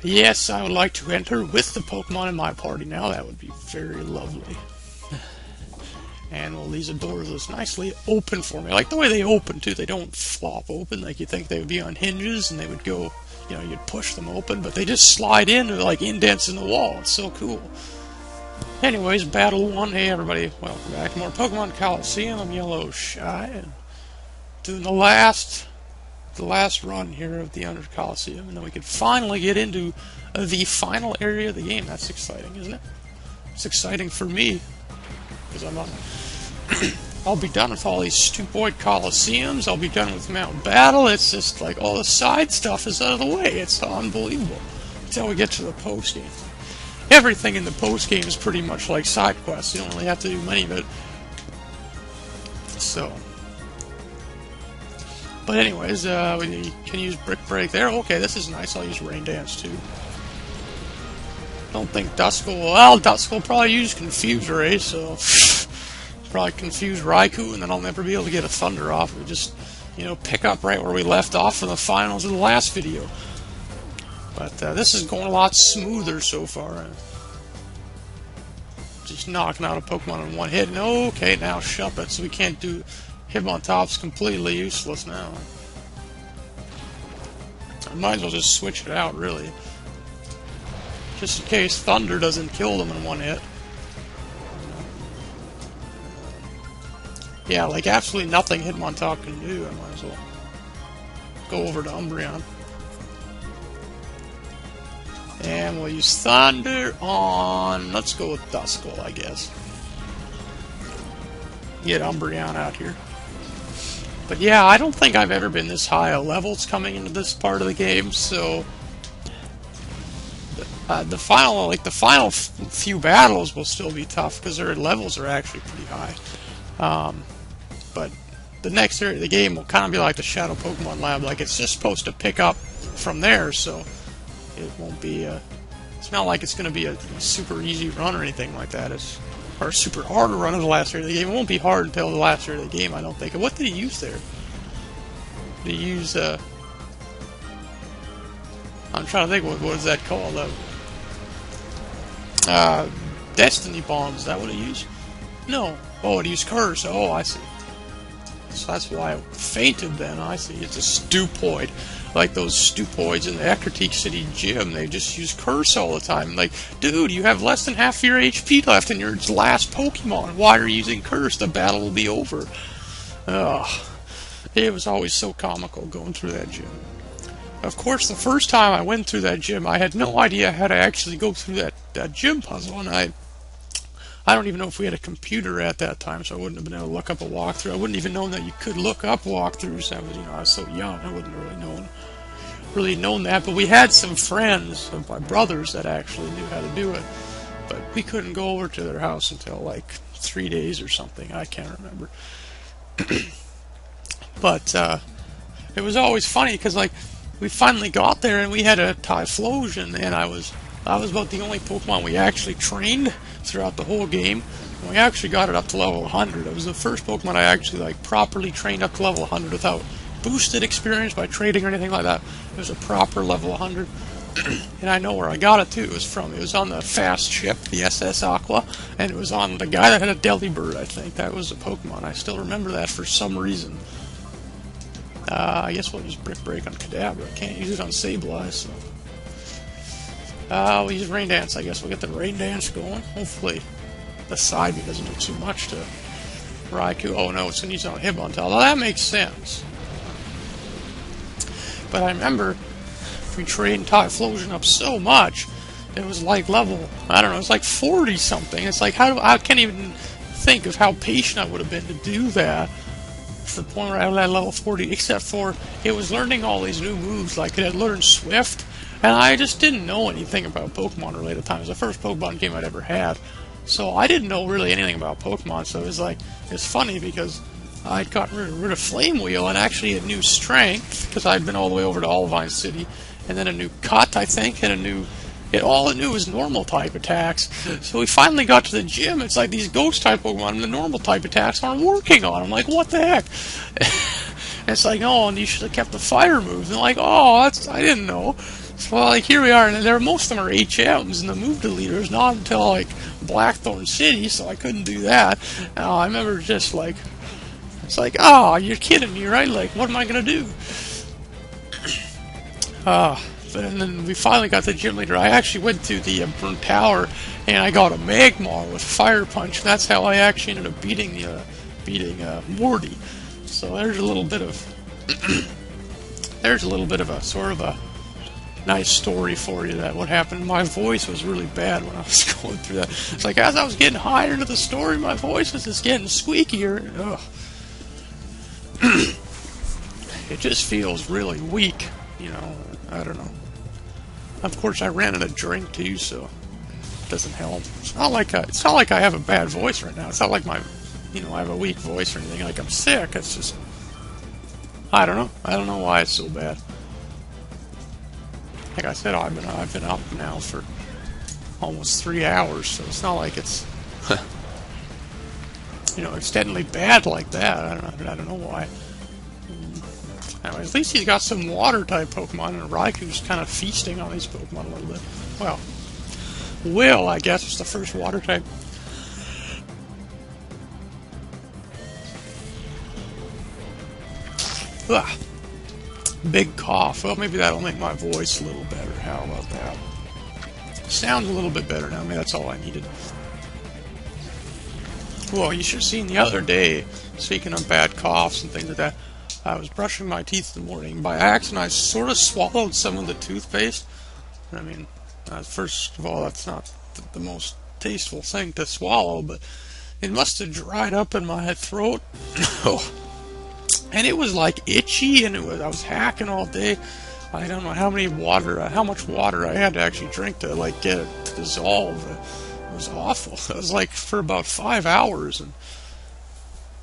Yes, I would like to enter with the Pokemon in my party now. That would be very lovely. And well, these doors are nicely open for me. I like the way they open too. They don't flop open like you think they would be on hinges, and they would go, you'd push them open, but they just slide in like indents in the wall. It's so cool. Anyways, Battle 1. Hey everybody, welcome back to more Pokemon Colosseum. I'm Yellow Shy, and doing the last run here of the Under Colosseum, and then we could finally get into the final area of the game. That's exciting, isn't it? It's exciting for me, because I'm on. I'll be done with all these stupoid Colosseums. I'll be done with Mount Battle. It's just like all the side stuff is out of the way. It's unbelievable. Until we get to the post game. Everything in the post game is pretty much like side quests. You don't really have to do many of it. So. But anyways, we can use Brick Break there. Okay, this is nice. I'll use Rain Dance too. Don't think Dusk will. Well, Dusk will probably use Confuse Ray, so probably confuse Raikou, and then I'll never be able to get a Thunder off. We just, pick up right where we left off for the finals of the last video. But this is going a lot smoother so far. Just knocking out a Pokemon in one hit. And okay, now Shuppet, so we can't do. Hitmontop's completely useless now. I might as well just switch it out, really. Just in case Thunder doesn't kill them in one hit. Yeah, like absolutely nothing Hitmontop can do. I might as well go over to Umbreon. And we'll use Thunder on... Let's go with Duskull, I guess. Get Umbreon out here. But yeah, I don't think I've ever been this high of levels coming into this part of the game, so the final few battles will still be tough because their levels are actually pretty high. But the next area of the game will kind of be like the Shadow Pokemon Lab, like it's just supposed to pick up from there, so it won't be. It's not like it's going to be a super easy run or anything like that. Or super hard to run in the last area of the game. It won't be hard until the last area of the game, I don't think. What did he use there? Did he use, I'm trying to think, what is that called? Destiny Bombs, is that what he used? No. Oh, it used Curse. Oh, I see. So that's why I fainted then, I see. It's a Stupoid. Like those Stupoids in the Ecruteak City gym, they just use Curse all the time. Like, dude, you have less than half your HP left in your last Pokemon. Why are you using Curse? The battle will be over. Ugh. It was always so comical going through that gym. Of course, the first time I went through that gym, I had no idea how to actually go through that gym puzzle, and I don't even know if we had a computer at that time, so I wouldn't have been able to look up a walkthrough. I wouldn't even know that you could look up walkthroughs. I was so young, I wouldn't really known that. But we had some friends of my brothers that actually knew how to do it. But we couldn't go over to their house until like 3 days or something. I can't remember. But it was always funny because like we finally got there and we had a Typhlosion, and I was about the only Pokemon we actually trained throughout the whole game. And we actually got it up to level 100. It was the first Pokemon I actually properly trained up to level 100 without boosted experience by trading or anything like that. It was a proper level 100. And I know where I got it too. It was from. It was on the fast ship, the SS Aqua, and it was on the guy that had a Delibird, I think. That was a Pokemon. I still remember that for some reason. I guess we'll use Brick Break on Kadabra. I can't use it on Sableye, so... we'll use Rain Dance, I guess. We'll get the Rain Dance going. Hopefully the side B doesn't do too much to Raikou. Oh no, it's going to use it on Hitmontop. Well, that makes sense. But I remember we trained Typhlosion up so much, it was like level, I don't know, it's like 40 something. It's like, I can't even think of how patient I would have been to do that. To the point where I was at level 40, except for it was learning all these new moves, like it had learned Swift. And I just didn't know anything about Pokemon related time. It was the first Pokemon game I'd ever had. So I didn't know really anything about Pokemon. So it was like, it's funny because I'd gotten rid of Flame Wheel and actually a new Strength, because I'd been all the way over to Olivine City. And then a new Cut, I think, and a new... all it knew was normal type attacks. So we finally got to the gym. It's like these ghost type Pokemon and the normal type attacks aren't working on. I'm like, what the heck? And it's like, oh, and you should have kept the fire moves. And like, oh, I didn't know. Well, like here we are, and most of them are HMs, and the move deleter's not until like Blackthorn City, so I couldn't do that. I remember just like, it's like, oh, you're kidding me, right? Like, what am I gonna do? And then we finally got the gym leader. I actually went to the burnt tower, and I got a Magmar with Fire Punch. And that's how I actually ended up beating Morty. So there's a little bit of a sort of a nice story for you. That what happened. My voice was really bad when I was going through that. It's like as I was getting higher into the story, my voice was just getting squeakier. Ugh. It just feels really weak, you know. I don't know. Of course, I ran out of drink too, so it doesn't help. It's not like I have a bad voice right now. It's not like I have a weak voice or anything. Like I'm sick. It's just I don't know. I don't know why it's so bad. Like I said, I've been up now for almost 3 hours, so it's not like it's extendedly bad like that. I don't know why. Anyway, at least he's got some water-type Pokemon, and Raikou's kind of feasting on these Pokemon a little bit. Well, Will, I guess, is the first water-type. Ugh. Big cough. Well, maybe that'll make my voice a little better. How about that? Sounds a little bit better now. Maybe that's all I needed. Well, you should have seen the other day, speaking of bad coughs and things like that, I was brushing my teeth in the morning. By accident, I sort of swallowed some of the toothpaste. I mean, first of all, that's not the most tasteful thing to swallow, but it must have dried up in my throat. And it was like itchy, and I was hacking all day. I don't know how much water I had to actually drink to like get it to dissolve. It was awful. It was like for about 5 hours, and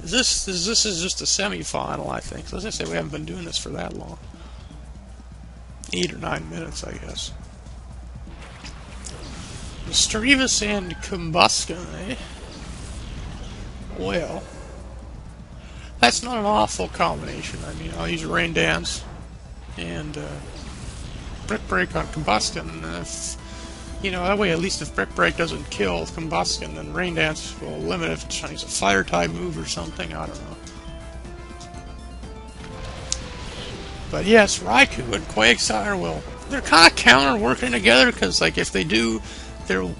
this is just a semi-final, I think. So as I say, we haven't been doing this for that long. 8 or 9 minutes, I guess. Mischievous and Combustion, eh? Well, that's not an awful combination. I mean, I'll use Rain Dance and Brick Break on Combustion. That way, at least if Brick Break doesn't kill Combustion, then Rain Dance will limit if it's trying to use a Fire-type move or something. I don't know. But yes, Raikou and Quagsire they're kind of counter-working together, because, like, if they do, they will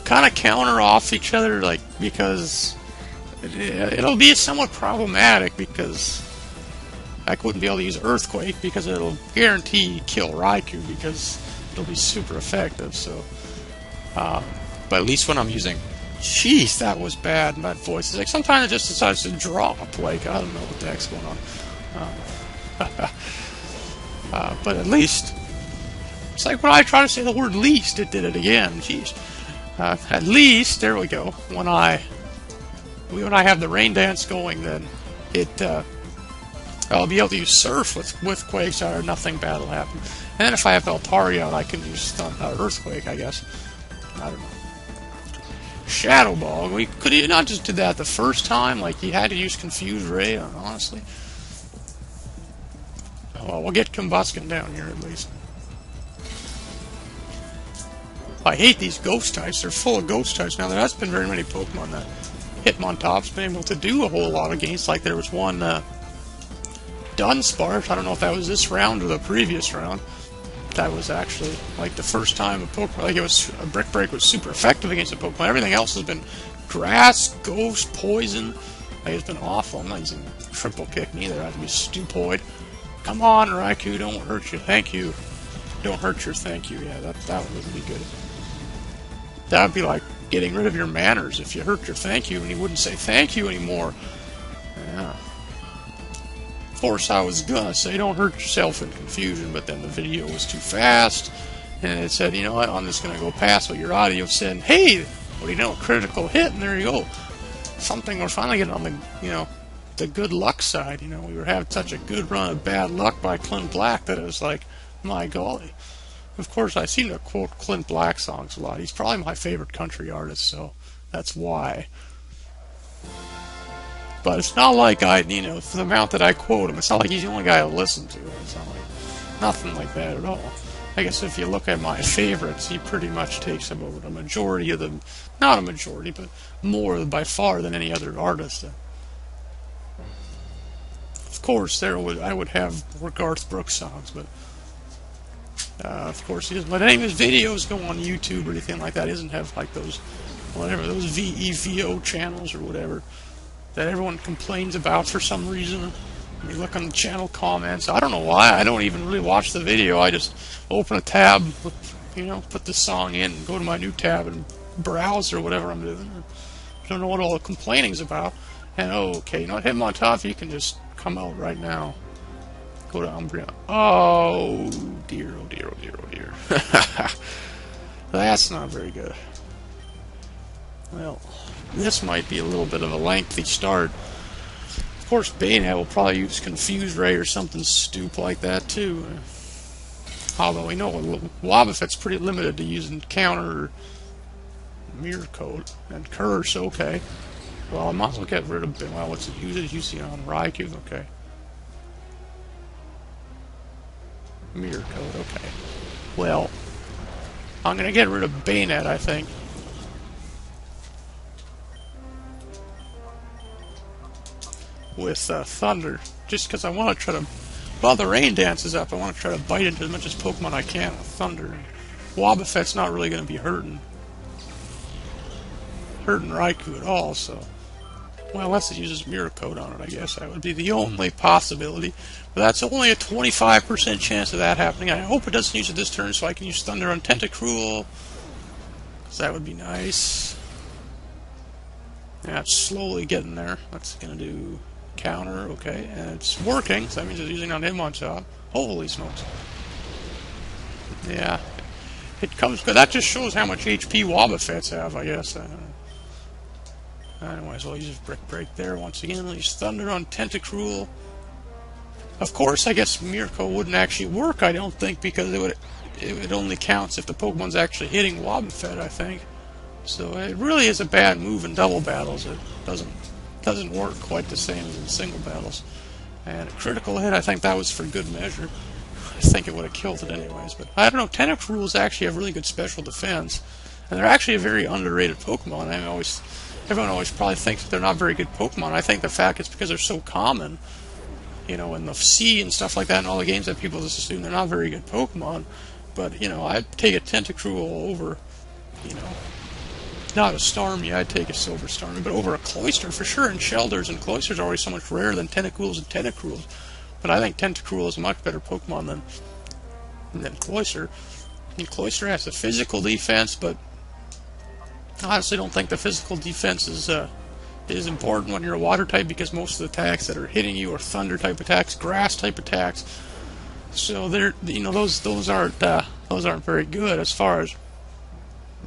kind of counter off each other, like, because it'll be somewhat problematic, because I wouldn't be able to use Earthquake because it'll guarantee kill Raikou because it'll be super effective. So, but at least when I'm using, jeez, that was bad. That voice is like sometimes it just decides to drop. Like I don't know what the heck's going on. But at least it's like when I try to say the word "least," it did it again. Jeez. At least there we go. When I have the Rain Dance going, then I'll be able to use Surf with Quagsire, nothing bad will happen. And then if I have Altaria, I can use Earthquake, I guess. I don't know. Shadow Ball, we could have not just did that the first time, like you had to use Confuse Ray, honestly. Well, we'll get Combustion down here at least. I hate these ghost types, they're full of ghost types. Now there hasn't been very many Pokemon that Hitmontop's been able to do a whole lot against, like there was one, Dunsparce, I don't know if that was this round or the previous round. That was actually like the first time a Pokemon, like it was a Brick Break was super effective against a Pokemon. Everything else has been grass, ghost, poison. Like it's been awful. I'm not using Triple Kick neither. I have to be stupoid. Come on, Raikou, don't hurt your thank you. Don't hurt your thank you. Yeah, that wouldn't be good. That would be like getting rid of your manners if you hurt your thank you and you wouldn't say thank you anymore. Yeah. Of course, I was gonna say don't hurt yourself in confusion, but then the video was too fast, and it said, you know what, I'm just gonna go past what your audio said. Hey, what do you know, critical hit, and there you go. Something we're finally getting on the, the good luck side. We were having such a good run of bad luck by Clint Black that it was like, my golly. Of course, I seem to quote Clint Black songs a lot. He's probably my favorite country artist, so that's why. But it's not like for the amount that I quote him, it's not like he's the only guy I listen to. It's not like, nothing like that at all. I guess if you look at my favorites, he pretty much takes about a majority of them. Not a majority, but more by far than any other artist. Of course, I would have more Garth Brooks songs, but of course he doesn't let any of his videos go on YouTube or anything like that. He doesn't have like those VEVO channels or whatever that everyone complains about for some reason. You look on the channel comments. I don't know why. I don't even really watch the video. I just open a tab, put the song in, and go to my new tab and browse or whatever I'm doing. I don't know what all the complaining's about. And okay, hit him on top. You can just come out right now. Go to Umbria. Oh dear, oh dear, oh dear, oh dear. That's not very good. Well, this might be a little bit of a lengthy start. Of course, Bayonet will probably use Confuse Ray or something stupid like that too. Although we know Wobbuffet's pretty limited to using counter or mirror code and curse. Okay. Well, I might as well get rid of Well, what's it? Use it as UC on Raikou. Okay. Mirror code. Okay. Well, I'm gonna get rid of Bayonet, I think. With Thunder, just because I want to try to, while the rain dances up, I want to try to bite into as much as Pokemon I can with Thunder. Wobbuffet's not really going to be hurting Raikou at all, so, well, unless it uses Mirror Code on it, I guess that would be the only possibility, but that's only a 25% chance of that happening. I hope it doesn't use it this turn so I can use Thunder on Tentacruel, because that would be nice. Yeah, it's slowly getting there. That's going to do counter, okay, and it's working, so that means it's using on Hitmonchan. Holy smokes. Yeah, it comes good. That just shows how much HP Wobbuffets have, I guess. Anyways, I'll use Brick Break there once again. I'll use Thunder on Tentacruel. Of course, I guess Mirko wouldn't actually work, I don't think, because it only counts if the Pokemon's actually hitting Wobbuffet, I think. So it really is a bad move in double battles. It doesn't work quite the same as in single battles. And a critical hit, I think that was for good measure. I think it would have killed it anyways. But I don't know, Tentacruels actually have really good special defense. And they're actually a very underrated Pokemon. Everyone always probably thinks that they're not very good Pokemon. I think the fact is because they're so common, in the sea and stuff like that, in all the games that people just assume they're not very good Pokemon. But, I'd take a Tentacruel over, not a Starmie, I'd take a Silver Starmie, but over a Cloyster for sure, and Shelders, and Cloysters are always so much rarer than Tentacruels and Tentacruels. But I think Tentacruel is a much better Pokemon than Cloyster. I mean, Cloyster has a physical defense, but I honestly don't think the physical defense is important when you're a water type, because most of the attacks that are hitting you are thunder type attacks, grass type attacks. So they're those aren't very good as far as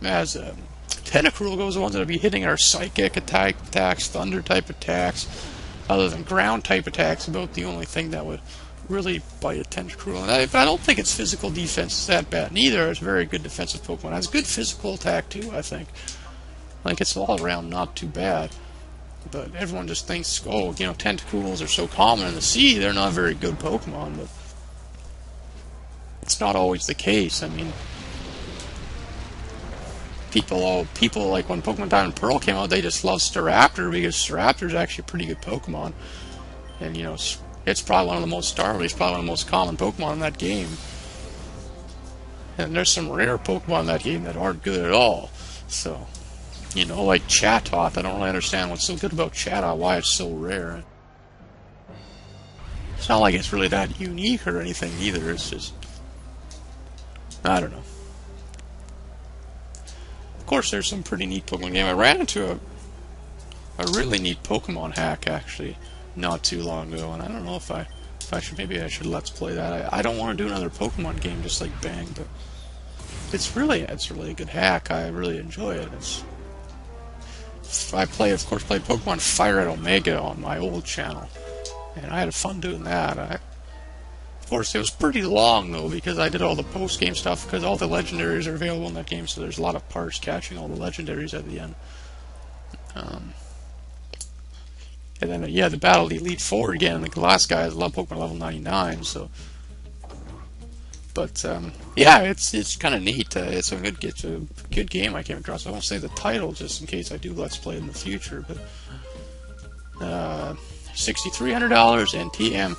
Tentacruel goes. The ones that will be hitting are psychic attacks, thunder type attacks. Other than ground type attacks, about the only thing that would really bite a Tentacruel. And I don't think its physical defense is that bad neither. It's a very good defensive Pokemon. It has good physical attack too, I think. Like, it's all around not too bad. But everyone just thinks, Tentacruels are so common in the sea, they're not very good Pokemon. But it's not always the case. I mean, people like when Pokemon Diamond and Pearl came out, they just loved Staraptor because Staraptor is actually a pretty good Pokemon. And, it's probably one of the most Starly. It's probably one of the most common Pokemon in that game. And there's some rare Pokemon in that game that aren't good at all. So, like Chatot. I don't really understand what's so good about Chatot, why it's so rare. It's not like it's really that unique or anything either. It's just, I don't know. Of course, there's some pretty neat Pokemon game. I ran into a really neat Pokemon hack actually not too long ago, and I don't know if I should let's play that. I don't want to do another Pokemon game just like Bang, but it's really a good hack. I really enjoy it. Of course, played Pokemon Fire Red Omega on my old channel, and I had fun doing that. Of course, it was pretty long, though, because I did all the post-game stuff, because all the legendaries are available in that game, so there's a lot of parts catching all the legendaries at the end. And then, yeah, the Battle Elite Four again. The last guy is Pokemon level 99, so. But yeah, it's kind of neat. It's a good game I came across. I won't say the title just in case I do Let's Play it in the future. But $6,300 and TM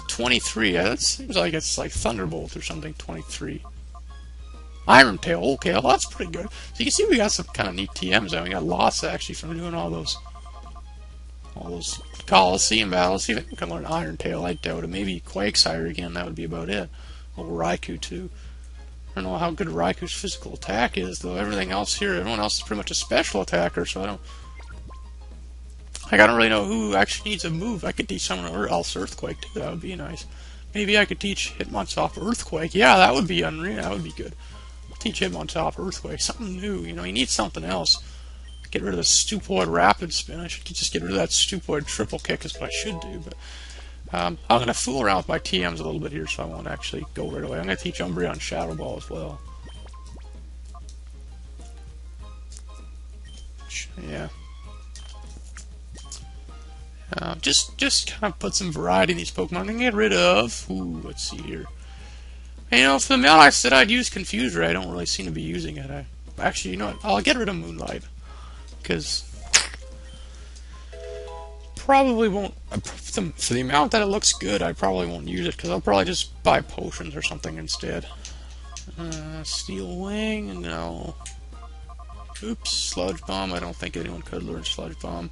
23. That seems like it's like Thunderbolt or something. 23. Iron Tail. Okay, well, that's pretty good. So you can see we got some kind of neat TMs. And we got lots actually from doing all those Colosseum battles. See if I can learn Iron Tail. I doubt it. Maybe Quagsire again. That would be about it. Or Raikou too. I don't know how good Raikou's physical attack is, though. Everything else here, everyone else is pretty much a special attacker, so I don't really know who actually needs a move. I could teach someone else Earthquake too. That would be nice. Maybe I could teach Hitmoncroft Earthquake. Yeah, that would be unreal. That would be good. Teach Hitmoncroft Earthquake. Something new. You know, he needs something else. Get rid of the Stupoid Rapid Spin. I should just get rid of that Stupoid Triple Kick is what I should do, but I'm going to fool around with my TMs a little bit here, so I won't actually go right away. I'm going to teach Umbreon Shadow Ball as well. Yeah. Just kind of put some variety in these Pokemon. I'm going to get rid of... Ooh, let's see here. And, you know, for the amount I said I'd use Confuser, I don't really seem to be using it. Actually, you know what? I'll get rid of Moonlight. Because... probably won't, for the amount that it looks good, I probably won't use it, because I'll probably just buy potions or something instead. Steel Wing, no. Oops, Sludge Bomb, I don't think anyone could learn Sludge Bomb.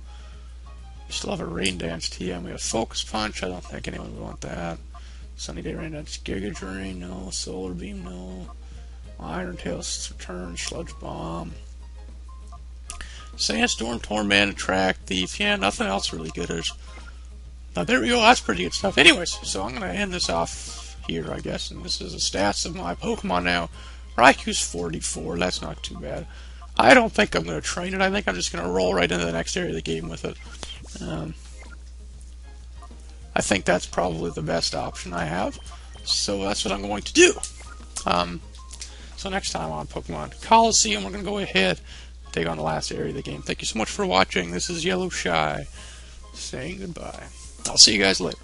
We still have a Rain Dance TM, we have Focus Punch, I don't think anyone would want that. Sunny Day Rain Dance, Giga Drain, no. Solar Beam, no. Iron Tail Return, Sludge Bomb. Sandstorm, Torment, Attract, Thief. Yeah, nothing else really good. Now, there we go. That's pretty good stuff. Anyways, so I'm going to end this off here, I guess. And this is the stats of my Pokemon now. Raikou's 44. That's not too bad. I don't think I'm going to train it. I think I'm just going to roll right into the next area of the game with it. I think that's probably the best option I have. So that's what I'm going to do. So next time on Pokemon Colosseum, we're going to go ahead take on the last area of the game. Thank you so much for watching. This is Yellow Shy saying goodbye. I'll see you guys later.